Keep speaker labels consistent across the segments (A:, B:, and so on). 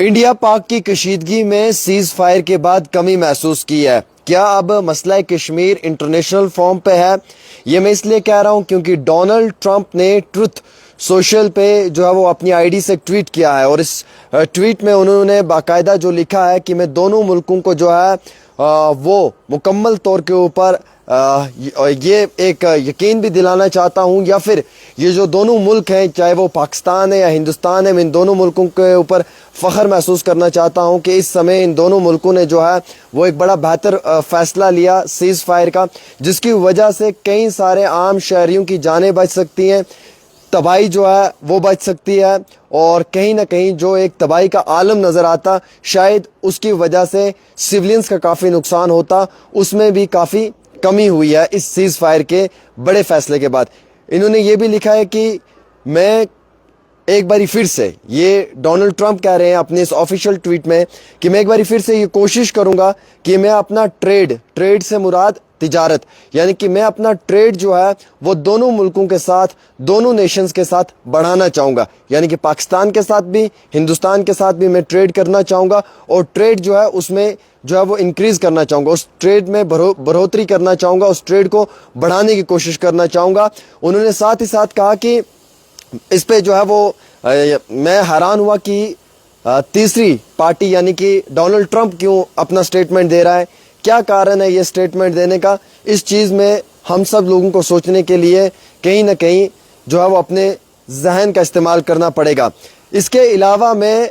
A: India پاک کی کشیدگی میں سیز فائر کے بعد کمی محسوس کی ہے۔ کیا اب مسئلہ کشمیر انٹرنیشنل فارم پہ ہے؟ یہ میں اس لیے کہہ رہا ہوں کیونکہ ڈونلڈ ٹرمپ نے ٹروتھ سوشل پہ جو ہے وہ اپنی آئی ڈی سے ٹویٹ کیا ہے، اور اس ٹویٹ میں انہوں نے باقاعدہ جو لکھا ہے کہ میں دونوں ملکوں کو جو ہے وہ مکمل طور کے اوپر یہ ایک یقین بھی دلانا چاہتا ہوں، یا پھر یہ جو دونوں ملک ہیں، چاہے وہ پاکستان ہے یا ہندوستان ہے، میں ان دونوں ملکوں کے اوپر فخر محسوس کرنا چاہتا ہوں کہ اس سمے ان دونوں ملکوں نے جو ہے وہ ایک بڑا بہتر فیصلہ لیا سیز فائر کا، جس کی وجہ سے کئی سارے عام شہریوں کی جانیں بچ سکتی ہیں، تباہی جو ہے وہ بچ سکتی ہے، اور کہیں نہ کہیں جو ایک تباہی کا عالم نظر آتا شاید اس کی وجہ سے سیولینز کا کافی نقصان ہوتا، اس میں بھی کافی کمی ہوئی ہے اس سیز فائر کے بڑے فیصلے کے بعد۔ انہوں نے یہ بھی لکھا ہے کہ میں ایک باری پھر سے، یہ ڈونلڈ ٹرمپ کہہ رہے ہیں اپنے اس آفیشیل ٹویٹ میں کہ میں ایک باری پھر سے یہ کوشش کروں گا کہ میں اپنا ٹریڈ سے مراد تجارت، یعنی کہ میں اپنا ٹریڈ جو ہے وہ دونوں ملکوں کے ساتھ، دونوں نیشنز کے ساتھ بڑھانا چاہوں گا، یعنی کہ پاکستان کے ساتھ بھی ہندوستان کے ساتھ بھی میں ٹریڈ کرنا چاہوں گا، اور ٹریڈ جو ہے اس میں جو ہے وہ انکریز کرنا چاہوں گا، اس ٹریڈ میں بڑھوتری کرنا چاہوں گا، اس ٹریڈ کو بڑھانے کی کوشش کرنا چاہوں گا۔ انہوں نے ساتھ ہی ساتھ کہا کہ اس پہ جو ہے وہ میں حیران ہوا کہ تیسری پارٹی یعنی کہ ڈونلڈ ٹرمپ کیوں اپنا سٹیٹمنٹ دے رہا ہے، کیا کارن ہے یہ سٹیٹمنٹ دینے کا؟ اس چیز میں ہم سب لوگوں کو سوچنے کے لیے کہیں نہ کہیں جو ہے وہ اپنے ذہن کا استعمال کرنا پڑے گا۔ اس کے علاوہ میں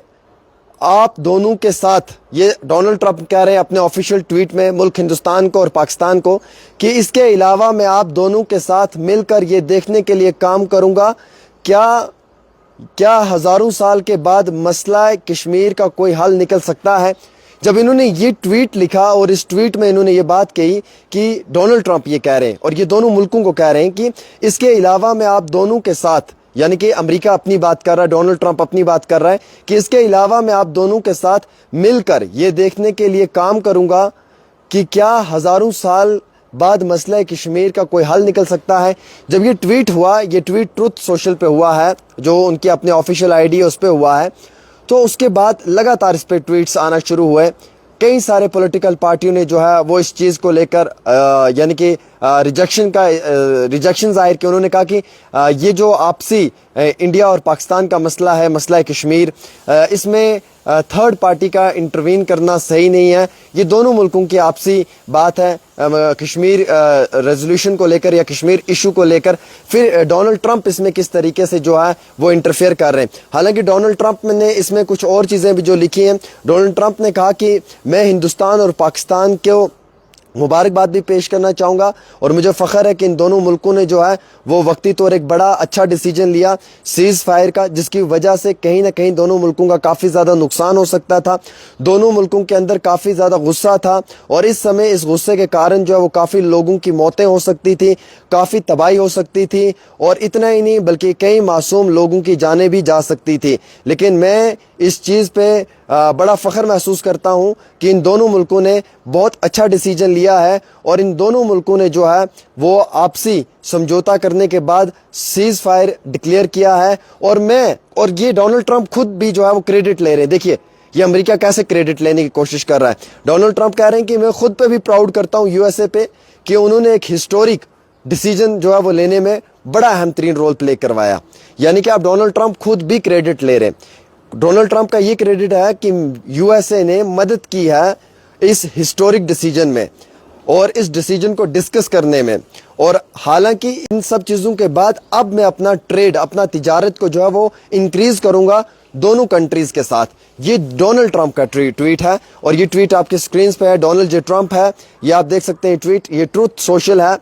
A: آپ دونوں کے ساتھ، یہ ڈونلڈ ٹرمپ کہہ رہے ہیں اپنے آفیشیل ٹویٹ میں ملک ہندوستان کو اور پاکستان کو، کہ اس کے علاوہ میں آپ دونوں کے ساتھ مل کر یہ دیکھنے کے لیے کام کروں گا کیا ہزاروں سال کے بعد مسئلہ کشمیر کا کوئی حل نکل سکتا ہے۔ جب انہوں نے یہ ٹویٹ لکھا اور اس ٹویٹ میں انہوں نے یہ بات کہی کہ ڈونلڈ ٹرمپ یہ کہہ رہے ہیں اور یہ دونوں ملکوں کو کہہ رہے ہیں کہ اس کے علاوہ میں آپ دونوں کے ساتھ، یعنی کہ امریکہ اپنی بات کر رہا ہے، ڈونلڈ ٹرمپ اپنی بات کر رہا ہے کہ اس کے علاوہ میں آپ دونوں کے ساتھ مل کر یہ دیکھنے کے لیے کام کروں گا کہ کیا ہزاروں سال بعد مسئلہ کشمیر کا کوئی حل نکل سکتا ہے۔ جب یہ ٹویٹ ہوا، یہ ٹویٹ ٹروتھ سوشل پہ ہوا ہے، جو ان کی اپنے آفیشیل آئی ڈی ہے اس پہ ہوا ہے، تو اس کے بعد لگاتار اس پہ ٹویٹس آنا شروع ہوئے۔ کئی سارے پولیٹیکل پارٹیوں نے جو ہے وہ اس چیز کو لے کر یعنی کہ ریجیکشن ظاہر کی۔ انہوں نے کہا کہ یہ جو آپسی انڈیا اور پاکستان کا مسئلہ ہے، مسئلہ کشمیر، اس میں تھرڈ پارٹی کا انٹروین کرنا صحیح نہیں ہے، یہ دونوں ملکوں کی آپسی بات ہے کشمیر ریزولوشن کو لے کر یا کشمیر ایشو کو لے کر۔ پھر ڈونلڈ ٹرمپ اس میں کس طریقے سے جو ہے وہ انٹرفیئر کر رہے ہیں۔ حالانکہ ڈونلڈ ٹرمپ نے اس میں کچھ اور چیزیں بھی جو لکھی ہیں۔ ڈونلڈ ٹرمپ نے کہا کہ میں ہندوستان اور پاکستان کو مبارکباد بھی پیش کرنا چاہوں گا، اور مجھے فخر ہے کہ ان دونوں ملکوں نے جو ہے وہ وقتی طور ایک بڑا اچھا ڈیسیجن لیا سیز فائر کا، جس کی وجہ سے کہیں نہ کہیں دونوں ملکوں کا کافی زیادہ نقصان ہو سکتا تھا۔ دونوں ملکوں کے اندر کافی زیادہ غصہ تھا، اور اس سمے اس غصے کے کارن جو ہے وہ کافی لوگوں کی موتیں ہو سکتی تھی، کافی تباہی ہو سکتی تھی، اور اتنا ہی نہیں بلکہ کئی معصوم لوگوں کی جانیں بھی جا سکتی تھی۔ لیکن میں اس چیز پہ بڑا فخر محسوس کرتا ہوں کہ ان دونوں ملکوں نے بہت اچھا ڈیسیجن لیا ہے، اور ان دونوں ملکوں نے جو ہے وہ آپسی سمجھوتا کرنے کے بعد سیز فائر ڈکلیئر کیا ہے۔ اور یہ ڈونلڈ ٹرمپ خود بھی جو ہے وہ کریڈٹ لے رہے ہیں۔ دیکھیے یہ امریکہ کیسے کریڈٹ لینے کی کوشش کر رہا ہے۔ ڈونلڈ ٹرمپ کہہ رہے ہیں کہ میں خود پہ بھی پراؤڈ کرتا ہوں یو ایس اے پہ کہ انہوں نے ایک ہسٹورک ڈیسیجن جو ہے وہ لینے میں بڑا اہم ترین رول پلے کروایا، یعنی کہ اب ڈونلڈ ٹرمپ خود بھی کریڈٹ لے رہے ہیں۔ ڈونلڈ ٹرمپ کا یہ کریڈٹ ہے کہ یو ایس اے نے مدد کی ہے اس ہسٹورک ڈیسیجن میں اور اس ڈیسیجن کو ڈسکس کرنے میں، اور حالانکہ ان سب چیزوں کے بعد اب میں اپنا ٹریڈ، اپنا تجارت کو جو ہے وہ انکریز کروں گا دونوں کنٹریز کے ساتھ۔ یہ ڈونلڈ ٹرمپ کا ٹویٹ ہے، اور یہ ٹویٹ آپ کے سکرینز پہ ہے، ڈونلڈ جے ٹرمپ ہے، یہ آپ دیکھ سکتے ہیں ٹویٹ، یہ ٹروتھ سوشل ہے۔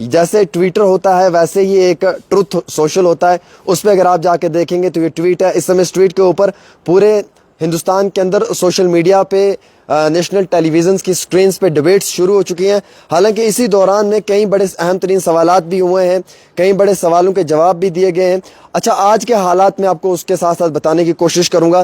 A: جیسے ٹویٹر ہوتا ہے ویسے ہی ایک ٹروتھ سوشل ہوتا ہے، اس پہ اگر آپ جا کے دیکھیں گے تو یہ ٹویٹ ہے۔ اس سمے اس ٹویٹ کے اوپر پورے ہندوستان کے اندر سوشل میڈیا پہ نیشنل ٹیلی ویژنز کی سکرینز پہ ڈیبیٹس شروع ہو چکی ہیں۔ حالانکہ اسی دوران میں کئی بڑے اہم ترین سوالات بھی ہوئے ہیں، کئی بڑے سوالوں کے جواب بھی دیے گئے ہیں۔ اچھا، آج کے حالات میں آپ کو اس کے ساتھ ساتھ بتانے کی کوشش کروں گا